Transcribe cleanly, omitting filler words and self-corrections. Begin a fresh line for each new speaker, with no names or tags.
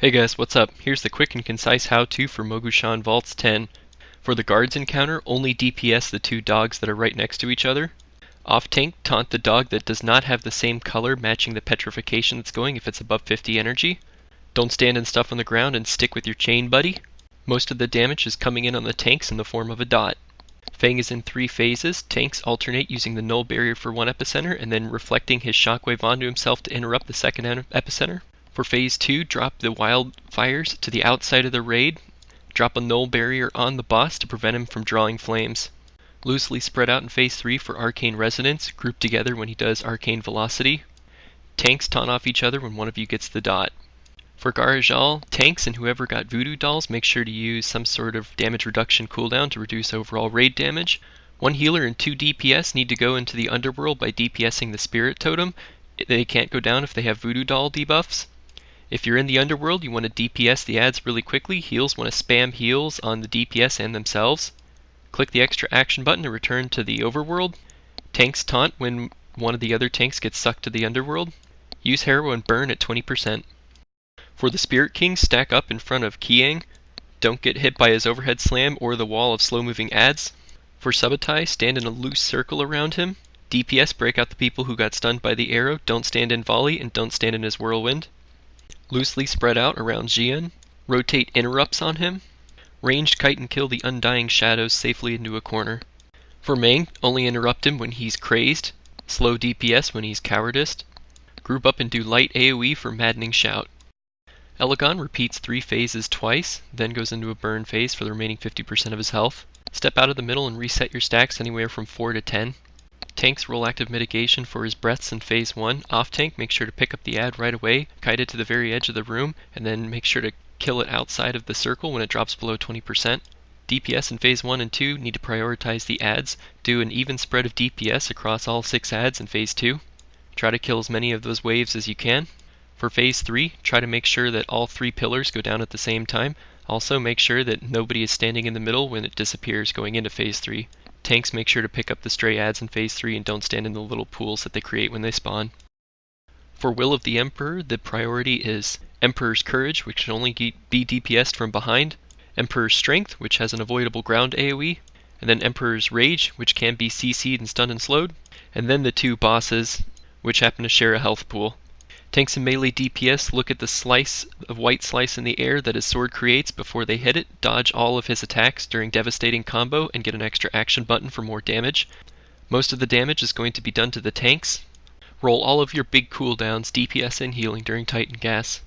Hey guys, what's up? Here's the quick and concise how-to for Mogu'Shan Vaults 10. For the guards encounter, only DPS the two dogs that are right next to each other. Off-tank, taunt the dog that does not have the same color matching the petrification that's going if it's above 50 energy. Don't stand and stuff on the ground and stick with your chain buddy. Most of the damage is coming in on the tanks in the form of a dot. Fang is in 3 phases. Tanks alternate using the null barrier for one epicenter and then reflecting his shockwave onto himself to interrupt the second epicenter. For phase 2, drop the wildfires to the outside of the raid. Drop a null barrier on the boss to prevent him from drawing flames. Loosely spread out in phase 3 for arcane resonance, grouped together when he does arcane velocity. Tanks taunt off each other when one of you gets the dot. For gara'jal, tanks and whoever got voodoo dolls make sure to use some sort of damage reduction cooldown to reduce overall raid damage. 1 healer and 2 DPS need to go into the underworld by DPSing the spirit totem. They can't go down if they have voodoo doll debuffs. If you're in the underworld, you want to DPS the ads really quickly. Heals want to spam heals on the DPS and themselves. Click the extra action button to return to the overworld. Tanks taunt when one of the other tanks gets sucked to the underworld. Use Harrow and Burn at 20%. For the Spirit King, stack up in front of qin-xi. Don't get hit by his overhead slam or the wall of slow-moving ads. For Subutai, stand in a loose circle around him. DPS, break out the people who got stunned by the arrow. Don't stand in volley and don't stand in his whirlwind. Loosely spread out around Jian. Rotate interrupts on him. Ranged kite and kill the undying shadows safely into a corner. For Mang, only interrupt him when he's crazed. Slow DPS when he's cowardist. Group up and do light AoE for maddening shout. Elegon repeats 3 phases twice, then goes into a burn phase for the remaining 50% of his health. Step out of the middle and reset your stacks anywhere from 4 to 10. Tanks roll active mitigation for his breaths in phase 1. Off tank, make sure to pick up the ad right away, kite it to the very edge of the room, and then make sure to kill it outside of the circle when it drops below 20%. DPS in phase 1 and 2 need to prioritize the ads. Do an even spread of DPS across all 6 ads in phase 2. Try to kill as many of those waves as you can. For phase 3, try to make sure that all 3 pillars go down at the same time. Also make sure that nobody is standing in the middle when it disappears going into phase 3. Tanks, make sure to pick up the stray ads in phase 3 and don't stand in the little pools that they create when they spawn. For Will of the Emperor, the priority is Emperor's Courage, which can only be DPS'd from behind, Emperor's Strength, which has an avoidable ground AoE, and then Emperor's Rage, which can be CC'd and stunned and slowed, and then the 2 bosses, which happen to share a health pool. Tanks and melee DPS look at the slice of white slice in the air that his sword creates before they hit it, dodge all of his attacks during devastating combo, and get an extra action button for more damage. Most of the damage is going to be done to the tanks. Roll all of your big cooldowns, DPS and healing during Titan Gas.